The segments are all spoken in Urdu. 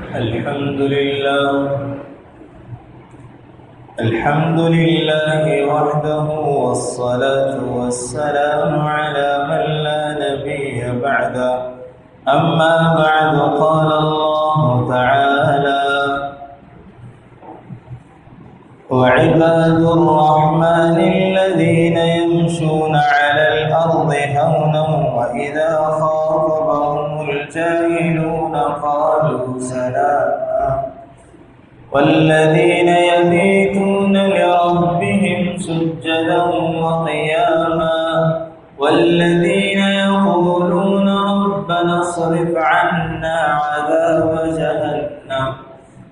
الحمد لله وحده والصلاة والسلام على من لا نبي بعده. أما بعد قال الله تعالى: وعباد الرحمن الذين يمشون على الأرض هونا وإذا خاطبهم الجاهلون قالوا سلاما والذين يبيتون لربهم سجدا وقياما والذين يقولون ربنا اصرف عنا عذاب جهنم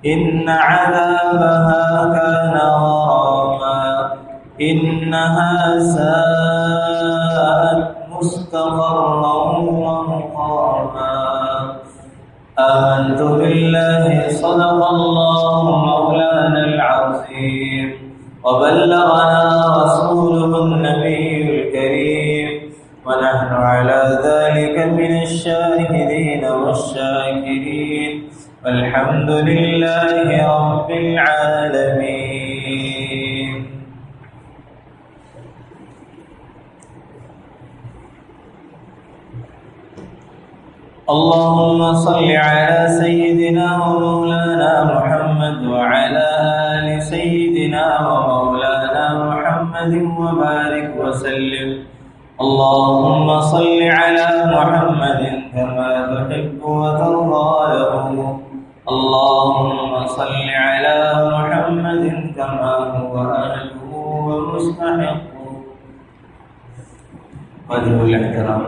إن عذابها كان غراما إنها ساءت مستقرا ومقاما. آمنت بالله صدق الله مولانا العظيم وبلغنا رسوله النبي الكريم ونحن على ذلك من الشاهدين والشاكرين والحمد لله رب العالمين. اللهم صل على سيدنا ومولانا محمد وعلى آل سيدنا ومولانا محمد وبارك وسلم. اللهم صل على محمد كما تحب وترضى له. اللهم صل على محمد كما هو أهله ومستحقه. وجه الاحترام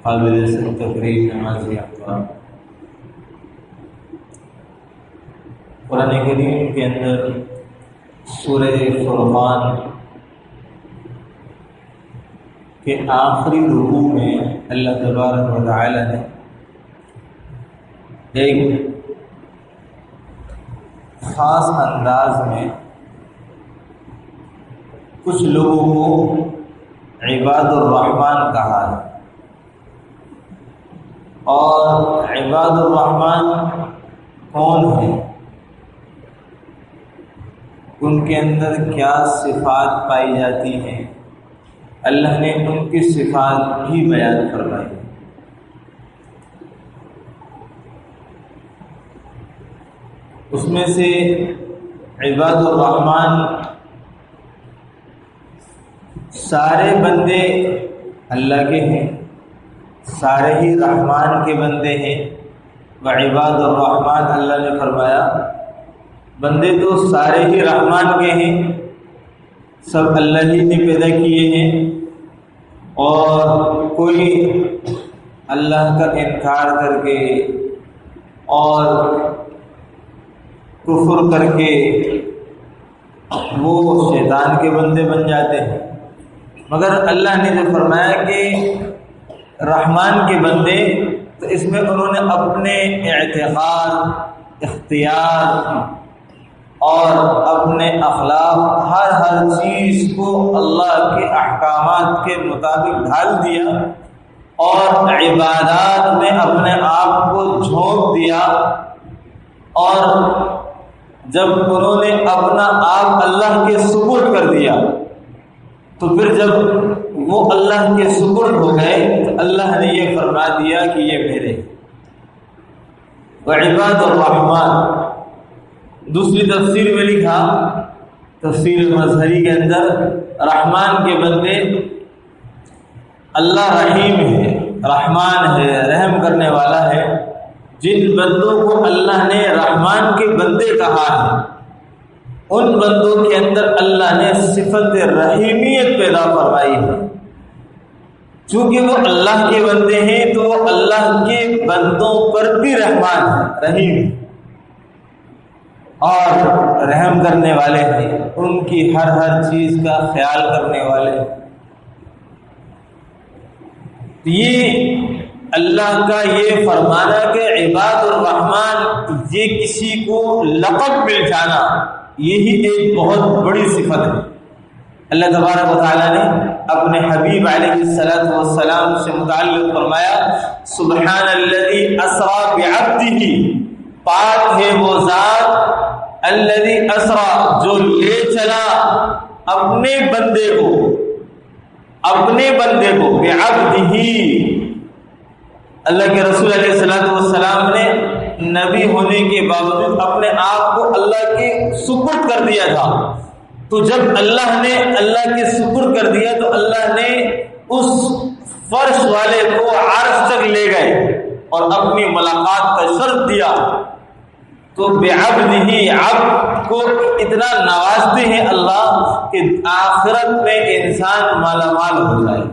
قابل تقریر نمازی احترام، قرآن کریم کے اندر سورہ فرقان کے آخری رکوع میں اللہ تبارک و تعالی نے ایک خاص انداز میں کچھ لوگوں کو عباد الرحمن کہا ہے. اور عباد الرحمن کون ہیں، ان کے اندر کیا صفات پائی جاتی ہیں، اللہ نے ان کی صفات بھی بیان فرمائی. اس میں سے عباد الرحمن سارے بندے اللہ کے ہیں، سارے ہی رحمان کے بندے ہیں. وعباد الرحمن اللہ نے فرمایا بندے تو سارے ہی رحمان کے ہیں، سب اللہ ہی نے پیدا کیے ہیں، اور کوئی اللہ کا انکار کر کے اور کفر کر کے وہ شیطان کے بندے بن جاتے ہیں. مگر اللہ نے جو فرمایا کہ رحمان کے بندے، تو اس میں انہوں نے اپنے اعتقاد، اختیار اور اپنے اخلاق ہر چیز کو اللہ کے احکامات کے مطابق ڈھال دیا اور عبادات میں اپنے آپ کو جھونک دیا. اور جب انہوں نے اپنا آپ اللہ کے سپرد کر دیا تو پھر جب وہ اللہ کے سپرد ہو گئے تو اللہ نے یہ فرما دیا کہ یہ میرے. وعباد الرحمن دوسری تفسیر میں لکھا، تفسیر مظہری کے اندر، رحمان کے بندے اللہ رحیم ہے، رحمان ہے، رحم کرنے والا ہے. جن بندوں کو اللہ نے رحمان کے بندے کہا ہے ان بندوں کے اندر اللہ نے صفت رحیمیت پیدا فرمائی ہے. چونکہ وہ اللہ کے بندے ہیں تو وہ اللہ کے بندوں پر بھی رحمان ہے، رحیم ہے اور رحم کرنے والے ہیں، ان کی ہر چیز کا خیال کرنے والے ہیں. یہ اللہ کا یہ فرمانا کہ عباد الرحمن، یہ کسی کو لقب مل جانا، یہی ایک بہت بڑی صفت ہے. اللہ تبارک و تعالیٰ نے اپنے حبیب علیہ السلام سے متعلق فرمایا سبحان الذی اسری بعبدہ، پاک ہے وہ ذات الذی اسری جو لے چلا اپنے بندے کو بعبدہ، اللہ کے رسول علیہ السلام نے نبی ہونے کے باوجود اپنے آپ کو اللہ کے سپرد کر دیا تھا، تو جب اللہ نے اللہ کے سپرد کر دیا تو اللہ نے اس فرش والے کو عرش تک لے گئے اور اپنی ملاقات کا شرط دیا، تو بعبدہ عبد کو اتنا نوازتے ہیں اللہ کہ آخرت میں انسان مالا مال ہو جائے۔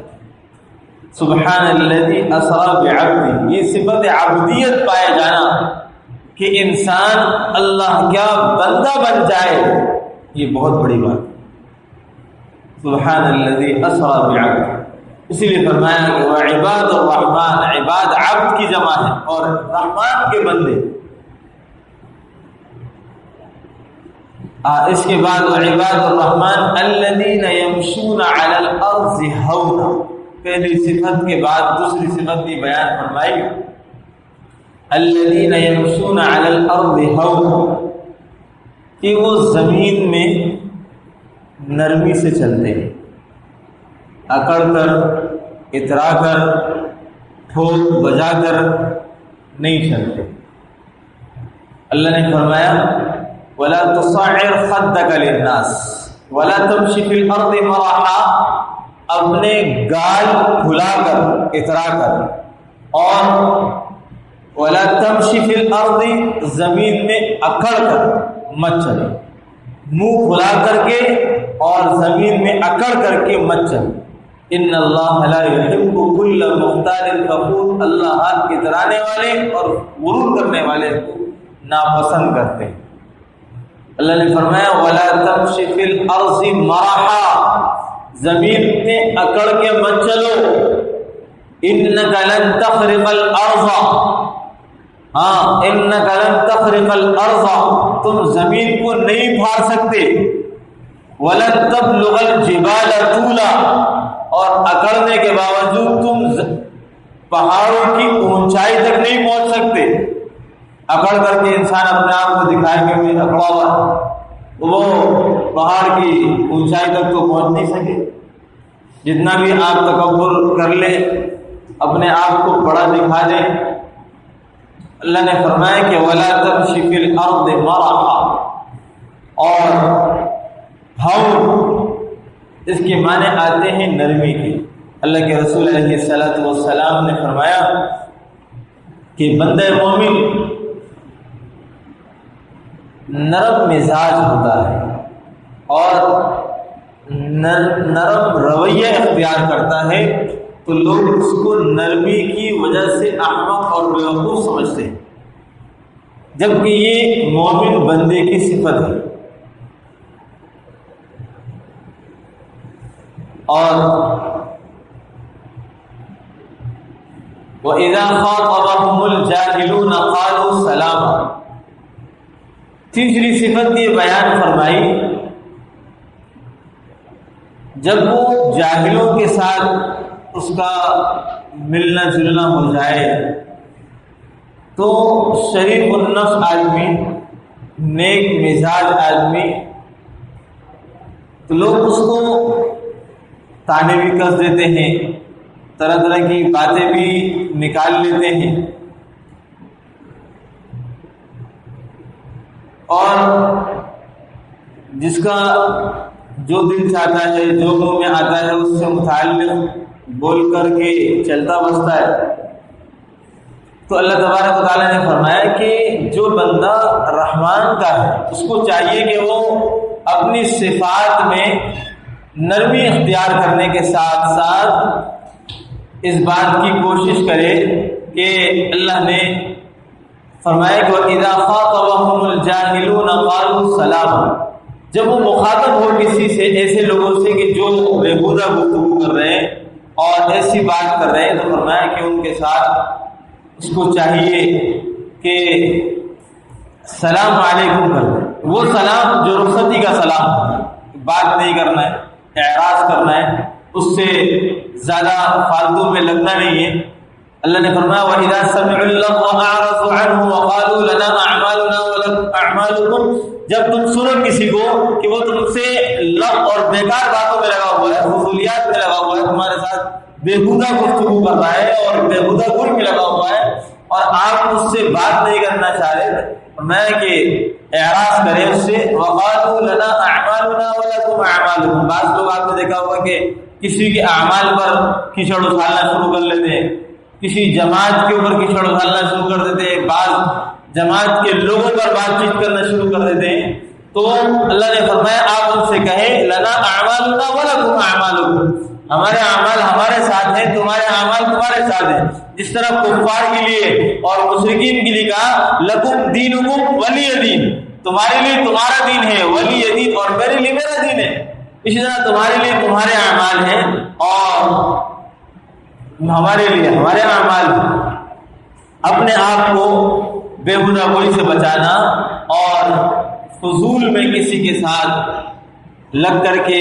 سبحان الذی اسری بعبدہ، یہ صفت عبدیت پائے جانا کہ انسان اللہ کا بندہ بن جائے، یہ بہت بڑی بات۔ سبحان الذی اسری بعبدہ، اسی لیے فرمایا کہ وعباد الرحمن، عباد عبد کی جمع ہے اور رحمان کے بندے۔ اس کے بعد وعباد الرحمن الذین یمشون علی الارض ہونا، پہلی صفت کے بعد دوسری صفت بھی بیان فرمائی، الذین یمشون علی الارض ہونا، کہ وہ زمین میں نرمی سے چلتے ہیں، اکڑ کر، اترا کر، ٹھوک بجا کر نہیں چلتے۔ اللہ نے فرمایا وَلَا تُصَعِّرْ خَدَّكَ لِلنَّاسِ وَلَا تَمْشِ فِي الْأَرْضِ مَرَحًا، اپنے گال کھلا کر، اترا کر، اور وَلَا تَمْشِ فِي الْأَرْضِ، زمین میں اکڑ کر مت چلے، منہ کھلا کر کے اور زمین میں اکڑ کر کے مت چلے۔ ان اللہ لا يحب كل مختال فخور، اللہ اترانے والے اور غرور کرنے والے کو ناپسند کرتے ہیں۔ اللہ نے فرمایا وَلَا تَمْشِ فِي الْأَرْضِ مَرَحًا، زمین میں اکڑ کے مت چلو، إِنَّكَ لَن تَخْرِقَ الْأَرْضَ، إِنَّكَ لَن تَخْرِقَ الْأَرْضَ، تم زمین کو نہیں پھاڑ سکتے، وَلَن تَبْلُغَ الْجِبَالَ طُولًا، اور اکڑنے کے باوجود تم پہاڑوں کی اونچائی تک نہیں پہنچ سکتے۔ اکڑ کر کے انسان اپنے آپ کو دکھائے کہ میں اکڑا ہوا، وہ پہاڑ کی اونچائی تک تو پہنچ نہیں سکے۔ جتنا بھی آپ تکبر کر لیں، اپنے آپ کو بڑا دکھا دیں، اللہ نے فرمایا کہ وَلَا تَمْشِ فِي الْأَرْضِ مَرَحًا، اور ہم اس کے معنی آتے ہیں نرمی کے۔ اللہ کے رسول علیہ السلام نے فرمایا کہ بندہ مومن نرم مزاج ہوتا ہے اور نرم رویہ اختیار کرتا ہے، تو لوگ اس کو نرمی کی وجہ سے احمق اور بیوقوف سمجھتے ہیں، جبکہ یہ مومن بندے کی صفت ہے۔ اور وَإِذَا خَاطَبَهُمُ الْجَاهِلُونَ قَالُوا سَلَامًا، تیسری صفت یہ بیان فرمائی جب وہ جاہلوں کے ساتھ اس کا ملنا جلنا ہو جائے تو شریف النفس آدمی، نیک مزاج آدمی، تو لوگ اس کو تانے بھی کس دیتے ہیں، طرح طرح کی باتیں بھی نکال لیتے ہیں، اور جس کا جو دل چاہتا ہے، جو منہ میں آتا ہے، اس سے متعلق بول کر کے چلتا بستا ہے۔ تو اللہ تبارک و تعالیٰ نے فرمایا کہ جو بندہ رحمان کا ہے اس کو چاہیے کہ وہ اپنی صفات میں نرمی اختیار کرنے کے ساتھ ساتھ اس بات کی کوشش کرے کہ اللہ نے فرمایا کہ وَإِذَا خَاطَبَهُمُ الْجَاهِلُونَ قَالُوا سَلَامًا، جب وہ مخاطب ہو کسی سے، ایسے لوگوں سے کہ جو بےہودہ گفتگو کر رہے ہیں اور ایسی بات کر رہے ہیں، تو فرمایا کہ ان کے ساتھ اس کو چاہیے کہ سلام علیکم کر دیں۔ وہ سلام جو رخصتی کا سلام ہے، بات نہیں کرنا ہے، اعراض کرنا ہے، اس سے زیادہ فالتو میں لگنا نہیں ہے۔ اللہ نے فرمایا وَإِذَا سَمِعُوا اللَّغْوَ أَعْرَضُوا عَنْهُ وَقَالُوا لَنَا أَعْمَالُنَا وَلَكُمْ أَعْمَالُكُمْ۔ جب تم سنو کسی کو کہ وہ تم سے لغو اور بیکار باتوں میں لگا ہوا ہے، فضولیات میں لگا ہوا ہے، تمہارے ساتھ بےہودہ گفتگو کر رہا ہے اور بےہودہ گل میں لگا ہوا ہے، اور آپ اس سے بات نہیں کرنا چاہ رہے، میں کہ اعراض کرے اس سے۔ وَقَالُوا لَنَا أَعْمَالُنَا وَلَكُمْ أَعْمَالُكُمْ۔ بعض لوگ آپ نے دیکھا ہوگا کہ کسی کے اعمال پر کیچڑ اچھالنا شروع کر لیتے ہیں، کسی جماعت کے اوپر کیچڑ اچھالنا شروع کر دیتے ہیں، بعض جماعت کے لوگوں پر بات چیت کرنا شروع کر دیتے ہیں۔ تو اللہ نے فرمایا آپ ان سے کہیں لنا اعمالنا ولکم اعمالکم، ہمارے اعمال ہمارے ساتھ ہیں، تمہارے اعمال تمہارے ساتھ ہیں۔ جس طرح کفار کے لیے اور مشرکین کے لیے کہا لکم دینکم ولی دین، تمہارے لیے تمہارا دین ہے، ولی دین اور میرے لیے میرا دین ہے، اسی طرح تمہارے لیے تمہارے اعمال ہیں اور ہمارے لیے ہمارے اعمال ہیں۔ اپنے آپ کو بےہودہ گوئی سے بچانا اور فضول میں کسی کے ساتھ لگ کر کے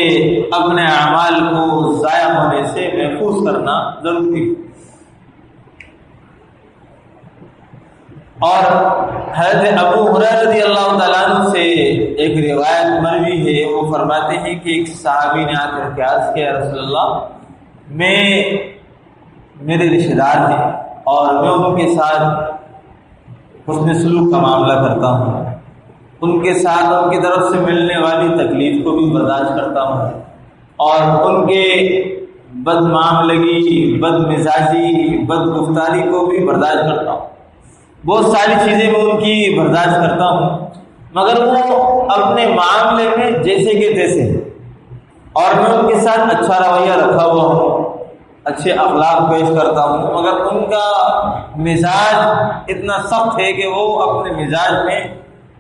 اپنے اعمال کو ضائع ہونے سے محفوظ کرنا ضروری ہے۔ اور حضرت ابو ہریرہ رضی اللہ تعالیٰ عنہ سے ایک روایت مروی ہے، وہ فرماتے ہیں کہ ایک صحابی نے آ کر کے عرض کیا رسول اللہ، میرے رشتہ دار ہیں اور میں ان کے ساتھ حسن سلوک کا معاملہ کرتا ہوں، ان کے ساتھ ان کی طرف سے ملنے والی تکلیف کو بھی برداشت کرتا ہوں، اور ان کے بد معاملگی، بد مزاجی، بد گفتاری کو بھی برداشت کرتا ہوں، بہت ساری چیزیں میں ان کی برداشت کرتا ہوں، مگر وہ اپنے معاملے میں جیسے کہ تیسے ہیں، اور میں ان کے ساتھ اچھا رویہ رکھا ہوا ہوں، اچھے اخلاق پیش کرتا ہوں، مگر ان کا مزاج اتنا سخت ہے کہ وہ اپنے مزاج میں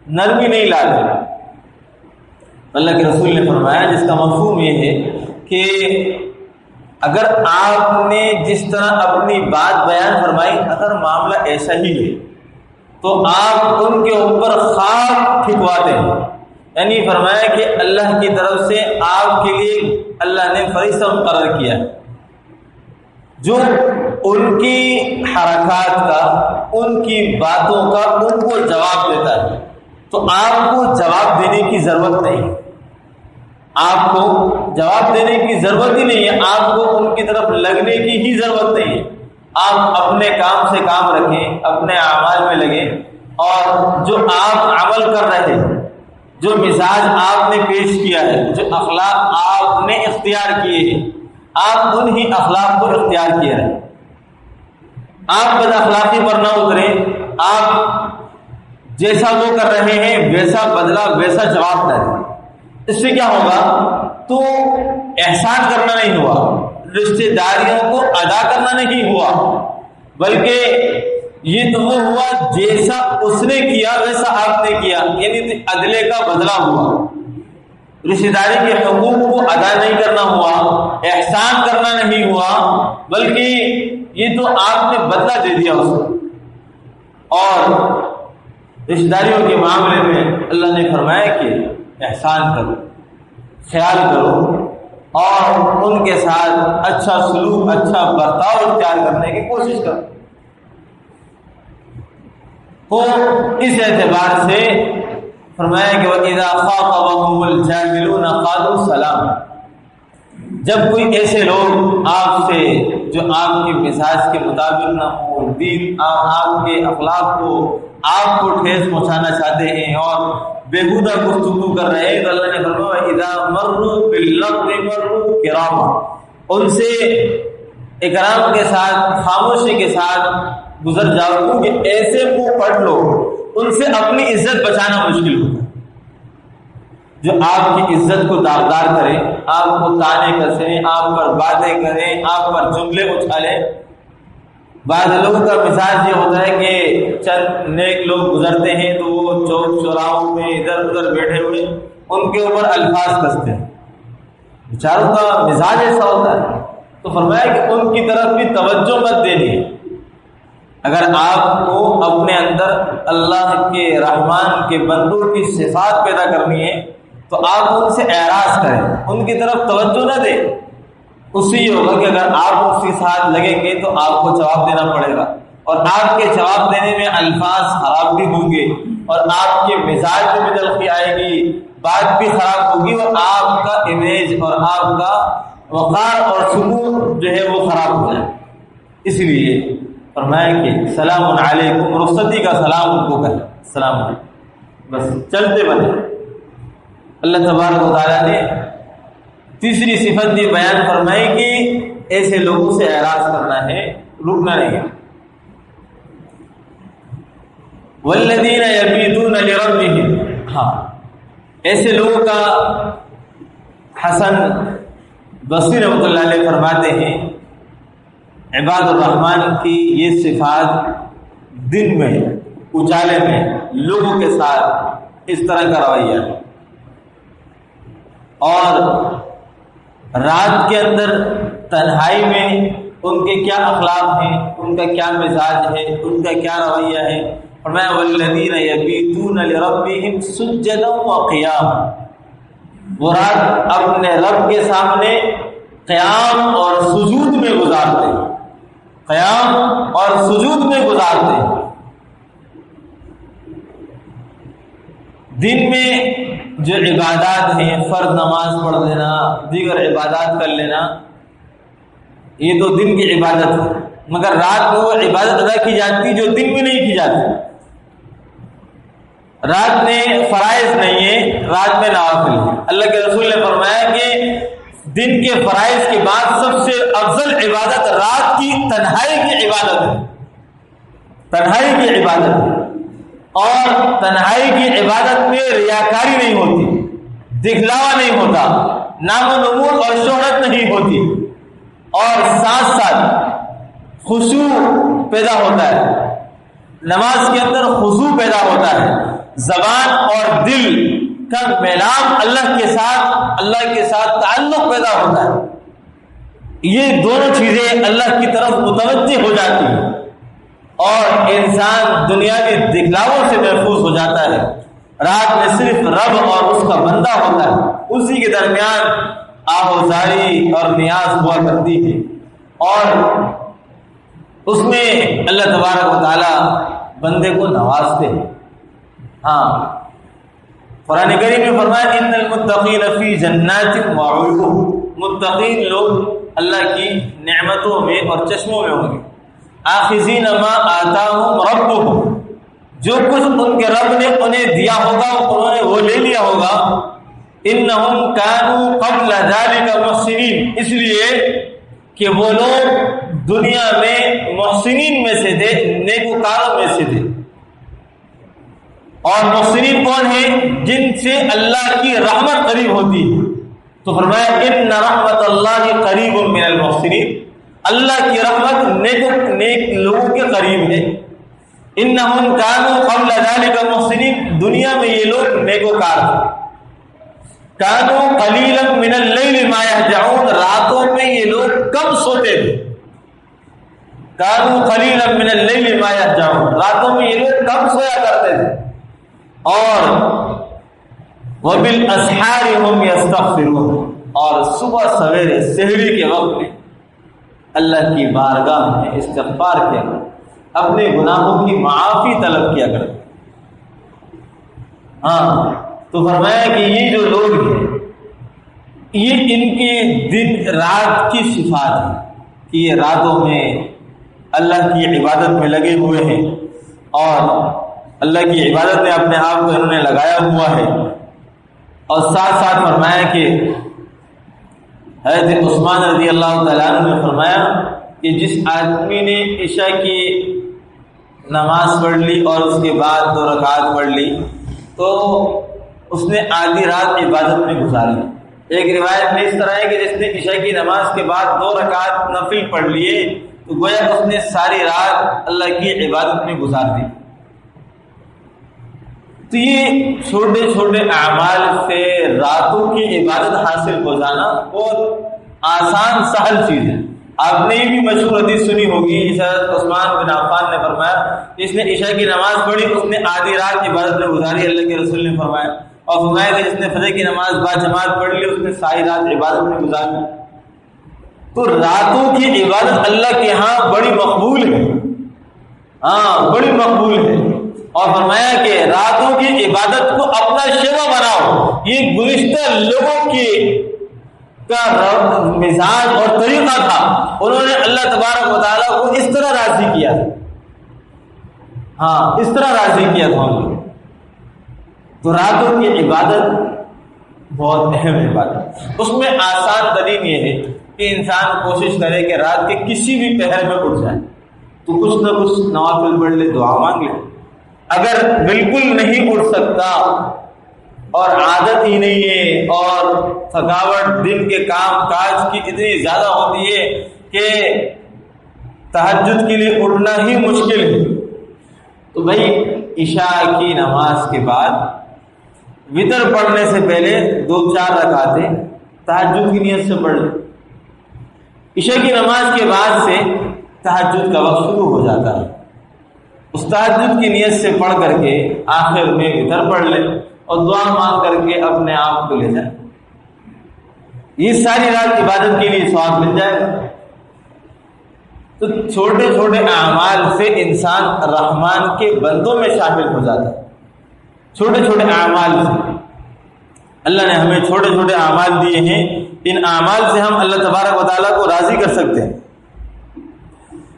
نرمی نہیں لاتے۔ اللہ کے رسول نے فرمایا جس کا مفہوم یہ ہے کہ اگر آپ نے جس طرح اپنی بات بیان فرمائی، اگر معاملہ ایسا ہی ہے تو آپ ان کے اوپر خاک پھینکواتے ہیں، یعنی فرمایا کہ اللہ کی طرف سے آپ کے لیے اللہ نے فرشتہ مقرر کیا ہے جو ان کی حرکات کا، ان کی باتوں کا ان کو جواب دیتا ہے، تو آپ کو جواب دینے کی ضرورت نہیں، آپ کو جواب دینے کی ضرورت ہی نہیں ہے، آپ کو ان کی طرف لگنے کی ہی ضرورت نہیں ہے۔ آپ اپنے کام سے کام رکھیں، اپنے اعمال میں لگیں، اور جو آپ عمل کر رہے ہیں، جو مزاج آپ نے پیش کیا ہے، جو اخلاق آپ نے اختیار کیے ہیں، آپ انہی اخلاق کو اختیار کیے رہیں، آپ بد اخلاقی پر نہ اتریں، آپ جیسا وہ کر رہے ہیں ویسا بدلہ ویسا جواب نہ دیں۔ اس سے کیا ہوگا؟ تو احسان کرنا نہیں ہوا، رشتہ داریوں کو ادا کرنا نہیں ہوا، بلکہ یہ تو وہ ہوا جیسا اس نے کیا ویسا آپ نے کیا، یعنی عدلے کا بدلہ ہوا، رشتہ داری کے حقوق کو ادا نہیں کرنا ہوا، احسان کرنا نہیں ہوا، بلکہ یہ تو آپ نے بدلہ دے دیا اس کو۔ اور رشتہ داریوں کے معاملے میں اللہ نے فرمایا کہ احسان کرو، خیال کرو، اور ان کے ساتھ اچھا سلوک، اچھا برتاؤ اختیار کرنے کی کوشش کرو۔ تو اس اعتبار سے فرمایا کہ وَإِذَا خَاطَبَهُمُ الْجَاهِلُونَ قَالُوا سَلَامًا، جب کوئی ایسے لوگ آپ سے جو آپ کے مزاج کے مطابق نہ ہو، دین آپ کے اخلاق کو آپ کو ٹھیس پہنچانا چاہتے ہیں اور بےہودہ گفتگو کر رہے ہیں، تو اللہ نے فرمایا اذا مروا باللغو مروا کراما، ان سے اکرام کے ساتھ، خاموشی کے ساتھ گزر جاؤ، کیونکہ ایسے منہ پٹ لو ان سے اپنی عزت بچانا مشکل ہوتا ہے، جو آپ کی عزت کو داغدار کریں، آپ کو طعنے کسیں، آپ پر باتیں کریں، آپ پر جملے اچھالیں۔ بعض لوگوں کا مزاج یہ ہوتا ہے کہ چند نیک لوگ گزرتے ہیں تو وہ چوک چوراہوں میں ادھر ادھر بیٹھے ہوئے ان کے اوپر الفاظ کستے ہیں، بیچاروں کا مزاج ایسا ہوتا ہے، تو فرمایا کہ ان کی طرف بھی توجہ مت دینی ہے۔ اگر آپ کو اپنے اندر اللہ کے رحمان کے بندوں کی صفات پیدا کرنی ہے تو آپ ان سے اعراض کریں، ان کی طرف توجہ نہ دیں۔ اس سے یہ ہوگا کہ اگر آپ اس کے ساتھ لگیں گے تو آپ کو جواب دینا پڑے گا، اور آپ کے جواب دینے میں الفاظ خراب بھی ہوں گے، اور آپ کے مزاج میں بھی تلخی آئے گی، بات بھی خراب ہوگی، اور آپ کا امیج اور آپ کا وقار اور سلوک جو ہے وہ خراب ہو جائے۔ اس لیے فرمایا کہ سلام علیکم، رخصتی کا سلام ان کو کہیں، السلام علیکم، بس چلتے بنے۔ اللہ تبارک و تعالیٰ نے تیسری صفت یہ بیان فرمائی کہ ایسے لوگوں سے اعراض کرنا ہے، رکنا نہیں ہے۔ والذین یبیتون لربہم، ہاں ایسے لوگوں کا حسن بصری رحمۃ اللہ علیہ فرماتے ہیں عباد الرحمن کی یہ صفات دن میں اجالے میں لوگوں کے ساتھ اس طرح کا رویہ ہے، اور رات کے اندر تنہائی میں ان کے کیا اخلاق ہیں، ان کا کیا مزاج ہے، ان کا کیا رویہ ہے۔ فرمایا والذین یبیتون لربہم سجدا وقیاما، وہ رات اپنے رب کے سامنے قیام اور سجود میں گزارتے ہیں، قیام اور سجود میں گزارتے ہیں۔ دن میں جو عبادات ہیں، فرض نماز پڑھ لینا، دیگر عبادات کر لینا، یہ تو دن کی عبادت ہے، مگر رات میں وہ عبادت ادا کی جاتی جو دن میں نہیں کی جاتی۔ رات میں فرائض نہیں ہے، رات میں نوافل ہے۔ اللہ کے رسول نے فرمایا کہ دن کے فرائض کے بعد سب سے افضل عبادت رات کی تنہائی کی عبادت ہے، تنہائی کی عبادت ہے، اور تنہائی کی عبادت میں ریاکاری نہیں ہوتی، دکھلاوا نہیں ہوتا، نام و نمود اور شہرت نہیں ہوتی، اور ساتھ ساتھ خشوع پیدا ہوتا ہے، نماز کے اندر خضوع پیدا ہوتا ہے، زبان اور دل کا میلان اللہ کے ساتھ تعلق پیدا ہوتا ہے۔ یہ دونوں چیزیں اللہ کی طرف متوجہ ہو جاتی ہیں، اور انسان دنیاوی دکھلاووں سے محفوظ ہو جاتا ہے۔ رات میں صرف رب اور اس کا بندہ ہوتا ہے، اسی کے درمیان آہوزاری اور نیاز ہوا کرتی ہے، اور اس میں اللہ تبارک و تعالی بندے کو نوازتے ہیں۔ ہاں قرآن کریم میں فرمایا ان المتقین فی جنات وعیون، متقین لوگ اللہ کی نعمتوں میں اور چشموں میں ہوں گے۔ آخذین ما آتاہم ربہم، جو کچھ ان کے رب نے انہیں دیا ہوگا انہوں نے وہ لے لیا ہوگا۔ انہم کانوا قبل ذلک محسنین، اس لیے کہ وہ لوگ دنیا میں محسنین میں سے تھے، نیکوکاروں میں سے تھے۔ اور محسنین کون ہیں؟ جن سے اللہ کی رحمت قریب ہوتی ہے۔ تو فرمایا ان رحمت اللہ قریب من المحسنین، اللہ کی رحمت نیک لوگوں کے قریب ہے۔ انہم کانوا قبل ذلک محسنین، دنیا میں یہ لوگ نیکوکار تھے۔ کانوا قلیلا من اللیل ما یہجعون، راتوں میں یہ لوگ کم سوتے تھے۔ کانوا قلیلا من اللیل ما یہجعون، راتوں میں یہ لوگ کم سویا کرتے تھے۔ اور وبالاسحار هم یستغفرون، اور صبح سویرے سحری کے وقت میں اللہ کی بارگاہ میں استغفار کیا کرتے، اپنے گناہوں کی معافی طلب کیا کرتے۔ ہاں تو فرمایا کہ یہ جو لوگ ہیں یہ ان کے دن رات کی صفات ہے کہ یہ راتوں میں اللہ کی عبادت میں لگے ہوئے ہیں، اور اللہ کی عبادت میں اپنے آپ کو انہوں نے لگایا ہوا ہے۔ اور ساتھ ساتھ فرمایا کہ حضرت عثمان رضی اللہ تعالیٰ عنہ نے فرمایا کہ جس آدمی نے عشاء کی نماز پڑھ لی اور اس کے بعد 2 رکعات پڑھ لی تو اس نے آدھی رات عبادت میں گزار لی۔ ایک روایت میں اس طرح ہے کہ جس نے عشاء کی نماز کے بعد 2 رکعات نفل پڑھ لیے تو گویا اس نے ساری رات اللہ کی عبادت میں گزار دی۔ تو یہ چھوٹے چھوٹے اعمال سے راتوں کی عبادت حاصل ہو جانا بہت آسان سہل چیز ہے۔ آپ نے یہ بھی مشہور حدیث سنی ہوگی، حضرت عثمان بن عفان نے فرمایا جس نے عشاء کی نماز پڑھی اس نے آدھی رات عبادت میں گزاری۔ اللہ کے رسول نے فرمایا اور فرمایا کہ جس نے فجر کی نماز باجماعت پڑھ لی اس نے ساری رات عبادت میں گزار لی۔ تو راتوں کی عبادت اللہ کے ہاں بڑی مقبول ہے، ہاں بڑی مقبول ہے۔ اور فرمایا کہ راتوں کی عبادت کو اپنا شیوا بناؤ۔ یہ گزشتہ لوگوں کی کا مزاج اور طریقہ تھا، انہوں نے اللہ تبارک و تعالیٰ کو اس طرح راضی کیا، ہاں اس طرح راضی کیا تھا انہوں نے۔ تو راتوں کی عبادت بہت اہم عبادت، اس میں آسان ترین یہ ہے کہ انسان کوشش کرے کہ رات کے کسی بھی پہر میں اٹھ جائے تو کچھ نہ کچھ نوافل پڑھ لے، دعا مانگ لے۔ اگر بالکل نہیں اٹھ سکتا اور عادت ہی نہیں ہے اور تھکاوٹ دن کے کام کاج کی اتنی زیادہ ہوتی ہے کہ تہجد کے لیے اٹھنا ہی مشکل ہے، تو بھائی عشاء کی نماز کے بعد وتر پڑھنے سے پہلے 2-4 رکعتیں تہجد کی نیت سے پڑھ لیں۔ عشاء کی نماز کے بعد سے تہجد کا وقت شروع ہو جاتا ہے، اس تہجد کی نیت سے پڑھ کر کے آخر میں وتر پڑھ لیں اور دعا مانگ کر کے اپنے آپ کو لے جائیں، یہ ساری رات عبادت کے لیے ثواب مل جائے گا۔ تو چھوٹے چھوٹے اعمال سے انسان رحمان کے بندوں میں شامل ہو جاتا ہے، چھوٹے چھوٹے اعمال سے۔ اللہ نے ہمیں چھوٹے چھوٹے اعمال دیے ہیں، ان اعمال سے ہم اللہ تبارک و تعالیٰ کو راضی کر سکتے ہیں۔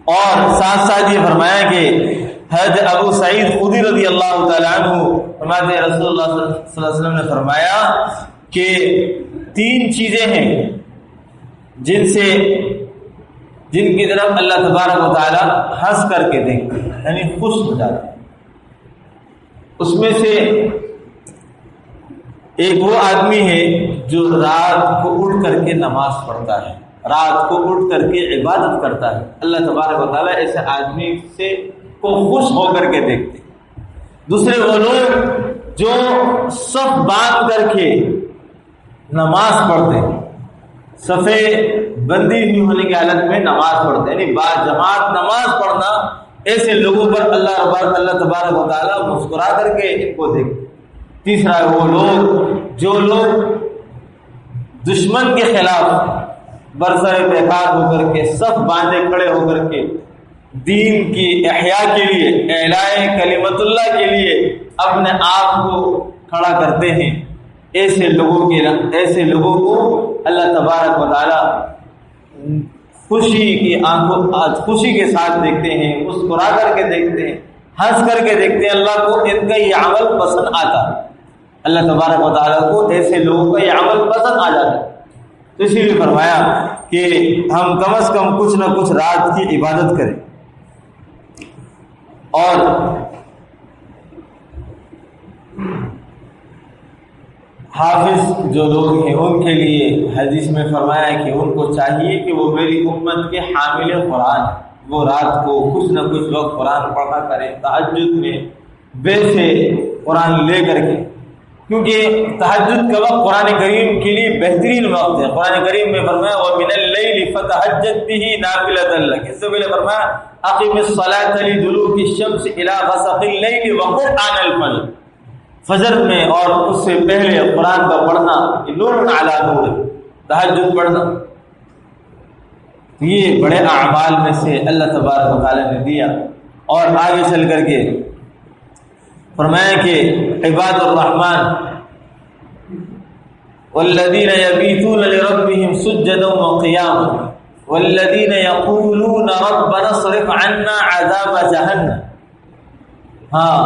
اور ساتھ ساتھ یہ فرمایا کہ حضرت ابو سعید خدری رضی اللہ تعالیٰ عنہ فرماتے ہیں رسول اللہ صلی اللہ علیہ وسلم نے فرمایا کہ 3 چیزیں ہیں جن کی طرف اللہ تبارک و تعالیٰ ہنس کر کے دیکھتے ہیں، یعنی خوش ہو جاتے ہیں۔ اس میں سے ایک وہ آدمی ہے جو رات کو اٹھ کر کے نماز پڑھتا ہے، رات کو اٹھ کر کے عبادت کرتا ہے، اللہ تبارک و تعالیٰ ایسے آدمی سے کو خوش ہو کر کے دیکھتے ہیں۔ دوسرے وہ لوگ جو صف باندھ کر کے نماز پڑھتے ہیں، صفے بندی ہوئی ہونے کی حالت میں نماز پڑھتے ہیں، یعنی باجماعت نماز پڑھنا، ایسے لوگوں پر اللہ تبارک و تعالیٰ مسکرا کر کے ان کو دیکھتے۔ تیسرا وہ لوگ جو لوگ دشمن کے خلاف برسر پیکار ہو کر کے صف باندھے کھڑے ہو کر کے دین کی احیاء کے لیے، اعلاء کلمت اللہ کے لیے اپنے آپ کو کھڑا کرتے ہیں، ایسے لوگوں کو اللہ تبارک و تعالیٰ خوشی کے ساتھ دیکھتے ہیں، مسکرا کر کے دیکھتے ہیں، ہنس کر کے دیکھتے ہیں۔ اللہ کو ان کا یہ عمل پسند آتا ہے، اللہ تبارک و تعالیٰ کو ایسے لوگوں کا یہ عمل پسند آ جاتا ہے۔ تو اسی لیے فرمایا کہ ہم کم از کم کچھ نہ کچھ رات کی عبادت کریں۔ اور حافظ جو لوگ ہیں ان کے لیے حدیث میں فرمایا کہ ان کو چاہیے کہ وہ میری امت کے حامل قرآن، وہ رات کو کچھ نہ کچھ وقت قرآن پڑھا کریں، تہجد میں بیٹھے قرآن لے کر کے، کیونکہ تہجد کا وقت قرآن کریم کے لیے بہترین وقت ہے۔ قرآن کریم میں فرمایا وَمِنَ اللَّيْلِ فَتَهَجَّدْ بِهِ نَافِلَةً لَكَ، اس سے پہلے فرمایا أَقِمِ الصَّلَاةَ لِدُلُوكِ الشَّمْسِ إِلَى غَسَقِ اللَّيْلِ وَقُرْآنَ الْفَجْرِ، فجر میں اور اس سے پہلے قرآن کا پڑھنا نور علی نور، تہجد پڑھنا، یہ بڑے اعمال میں سے اللہ تبارک و تعالیٰ نے دیا۔ اور آگے چل کر کے فرمایا کہ عباد الرحمن والذین یبیتون لربهم سجدا وقیاما والذین یقولون ربنا اصرف عنا عذاب جہنم، ہاں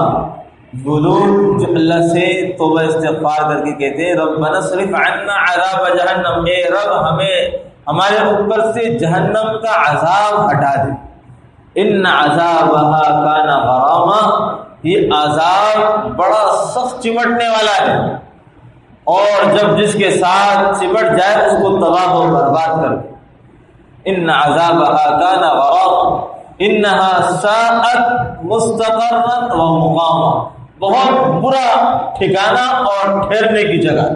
وہ لوگ جو اللہ سے توبہ استغفار کر کے کہتے ہیں ربنا اصرف عنا عذاب جہنم، اے رب ہمارے اوپر سے جہنم کا عذاب ہٹا دے، ان عذابها کان غراما، یہ عذاب بڑا سخت چمٹنے والا ہے، اور جب جس کے ساتھ چمٹ جائے اس کو تباہ و برباد کر دے۔ ان عذابها کان غراما انها ساءت مستقرا ومقاما، بہت برا ٹھکانہ اور ٹھہرنے کی جگہ،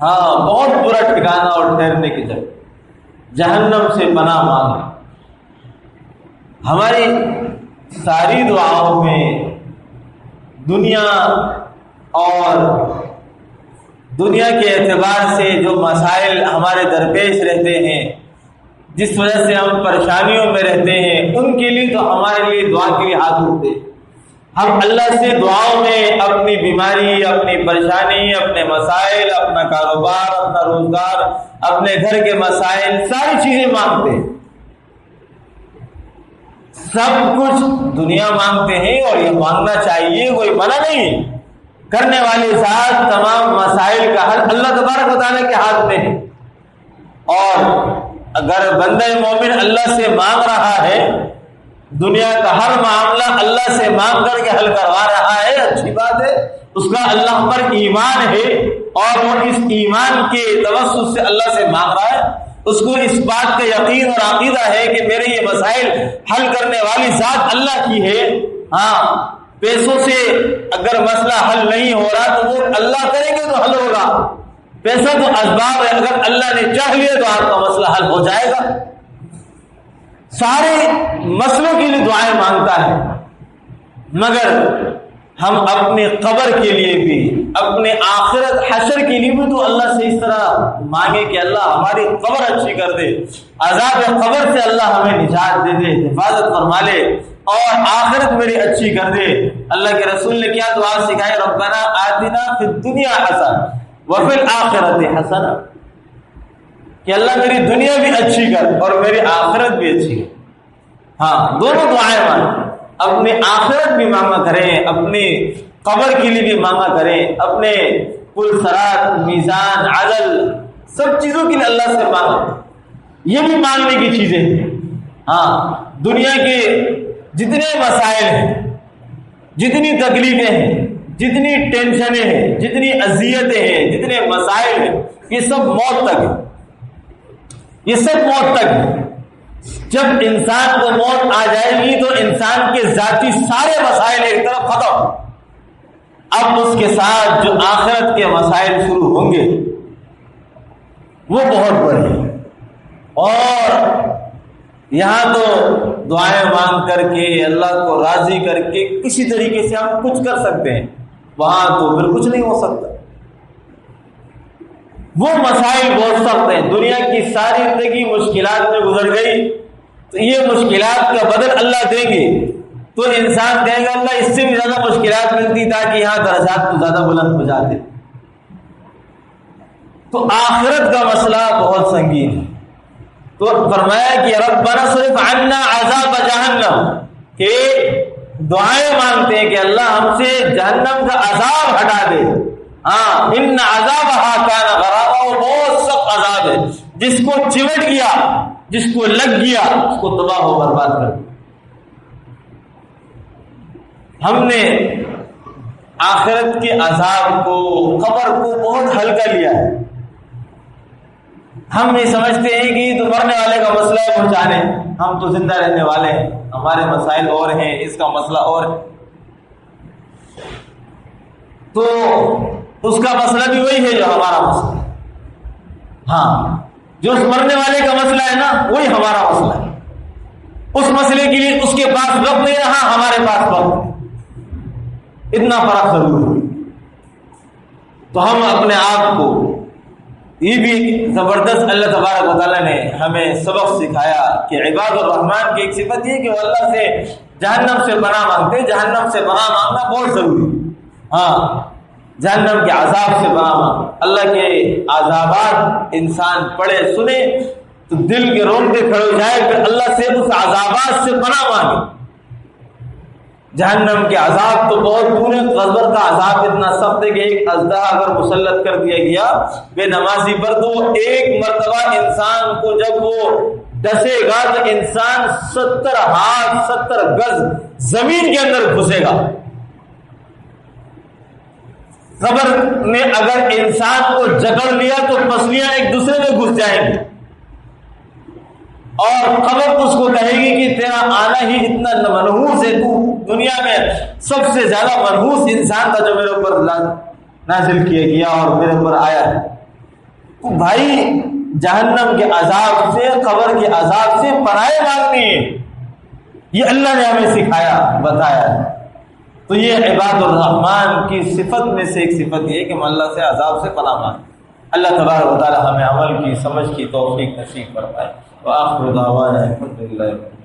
ہاں بہت برا ٹھکانہ اور ٹھہرنے کی جگہ، جہنم سے پناہ مانگے۔ ہماری ساری دعاؤں میں دنیا اور دنیا کے اعتبار سے جو مسائل ہمارے درپیش رہتے ہیں، جس وجہ سے ہم پریشانیوں میں رہتے ہیں، ان کے لیے تو ہمارے لیے دعا کے لیے ہاتھ اٹھتے ہیں۔ ہم اللہ سے دعاؤں میں اپنی بیماری، اپنی پریشانی، اپنے مسائل، اپنا کاروبار، اپنا روزگار، اپنے گھر کے مسائل، ساری چیزیں مانگتے ہیں، سب کچھ دنیا مانگتے ہیں، اور یہ مانگنا چاہیے، کوئی منع نہیں۔ کرنے والی ذات تمام مسائل کا حل اللہ تبارک و تعالیٰ کے ہاتھ میں ہے، اور اگر بندہ مومن اللہ سے مانگ رہا ہے، دنیا کا ہر معاملہ اللہ سے مانگ کر کے حل کروا رہا ہے، اچھی بات ہے، اس کا اللہ پر ایمان ہے، اور وہ اس ایمان کے توسط سے اللہ سے مانگ رہا ہے، اس کو اس بات کا یقین اور عقیدہ ہے کہ میرے یہ مسائل حل کرنے والی ذات اللہ کی ہے۔ ہاں، پیسوں سے اگر مسئلہ حل نہیں ہو رہا تو وہ اللہ کریں گے تو حل ہوگا، پیسہ تو اسباب ہے، اگر اللہ نے چاہ لیا تو آپ کا مسئلہ حل ہو جائے گا۔ سارے مسئلوں کے لیے دعائیں مانگتا ہے، مگر ہم اپنے قبر کے لیے بھی، اپنے آخرت حشر کے لیے بھی تو اللہ سے اس طرح مانگے کہ اللہ ہماری قبر اچھی کر دے، عذاب قبر سے اللہ ہمیں نجات دے دے، حفاظت فرما لے، اور آخرت میری اچھی کر دے۔ اللہ کے رسول نے کیا دعا سکھائی؟ ربنا آتنا فی الدنیا حسنہ وفی الآخرۃ حسنہ، کہ اللہ میری دنیا بھی اچھی کر اور میری آخرت بھی اچھی کر۔ ہاں، دونوں دعائیں مانگیں، اپنی آخرت بھی مانگا کریں، اپنی قبر کے لیے بھی مانگا کریں، اپنے پل صراط، میزان، عدل، سب چیزوں کے لیے اللہ سے مانگا، یہ بھی مانگنے کی چیزیں ہیں۔ ہاں، دنیا کے جتنے مسائل ہیں، جتنی تکلیفیں ہیں، جتنی ٹینشنیں ہیں، جتنی اذیتیں ہیں، جتنے مسائل ہیں، یہ سب موت تک ہے، یہ سب موت تک ہے۔ جب انسان کو موت آ جائے گی تو انسان کے ذاتی سارے مسائل ایک طرف ختم، اب اس کے ساتھ جو آخرت کے مسائل شروع ہوں گے وہ بہت بڑے ہیں، اور یہاں تو دعائیں مانگ کر کے اللہ کو راضی کر کے کسی طریقے سے ہم کچھ کر سکتے ہیں، وہاں تو پھر کچھ نہیں ہو سکتا۔ وہ مسائل بہت سخت ہیں، دنیا کی ساری زندگی مشکلات میں گزر گئی تو یہ مشکلات کا بدل اللہ دیں گے تو انسان کہے گا اللہ اس سے بھی زیادہ مشکلات ملتی تاکہ یہاں درجات تو زیادہ بلند ہو جاتے۔ تو آخرت کا مسئلہ بہت سنگین ہے، تو فرمایا کہ ربنا صرف عنا عذاب جہنم، کہ دعائیں مانگتے ہیں کہ اللہ ہم سے جہنم کا عذاب ہٹا دے۔ ہاں، ان عذابها کان غراما، وہ بہت سخت عذاب ہے، جس کو چمٹ گیا، جس کو لگ گیا، اس کو تباہ و برباد کر دیا۔ ہم نے آخرت کے عذاب کو، قبر کو بہت ہلکا لیا ہے۔ ہم یہ سمجھتے ہیں کہ یہ تو مرنے والے کا مسئلہ ہے، پہنچانے، ہم تو زندہ رہنے والے ہیں، ہمارے مسائل اور ہیں، اس کا مسئلہ اور ہے۔ تو اس کا مسئلہ بھی وہی ہے جو ہمارا مسئلہ ہے۔ ہاں، جو اس مرنے والے کا مسئلہ ہے نا وہی ہمارا مسئلہ ہے، اس مسئلے کے لیے اس کے پاس وقت نہیں رہا، ہمارے پاس وقت ہے، اتنا فرق ضرور ہے۔ تو ہم اپنے آپ کو، یہ بھی زبردست اللہ تبارک و تعالیٰ نے ہمیں سبق سکھایا کہ عباد الرحمن کی ایک صفت یہ کہ وہ اللہ سے جہنم سے پناہ مانگتے، جہنم سے پناہ مانگنا بہت ضروری ہے۔ ہاں، جہنم کے عذاب سے پناہ مانگنا، اللہ کے عذابات انسان پڑھے سنے تو دل کے رونگٹے کھڑے ہو جائے، پھر اللہ سے اس عذابات سے پناہ مانگے۔ جہنم کے عذاب تو بہت دور ہے، قبر کا عذاب اتنا سخت ہے کہ ایک اژدہا اگر مسلط کر دیا گیا بے نمازی پر تو ایک مرتبہ انسان کو جب وہ ڈسے گا تو انسان 70 ہاتھ 70 گز زمین کے اندر گھسے گا۔ قبر میں اگر انسان کو جکڑ لیا تو پسلیاں ایک دوسرے میں گھس جائیں گی، اور قبر اس کو کہے گی کہ تیرا آنا ہی اتنا منحوس ہے، تو دنیا میں سب سے زیادہ منحوس انسان تھا جو میرے اوپر نازل کیا گیا اور میرے اوپر آیا ہے۔ تو بھائی جہنم کے عذاب سے، قبر کے عذاب سے پناہ مانگنی ہے، یہ اللہ نے ہمیں سکھایا، بتایا ہے۔ تو یہ عباد الرحمن کی صفت میں سے ایک صفت یہ ہے کہ ہم اللہ سے عذاب سے پناہ مانگیں۔ اللہ تبارک و تعالی ہمیں عمل کی، سمجھ کی توفیق نصیب فرمائے۔ وآخر دعوانا الحمدللہ۔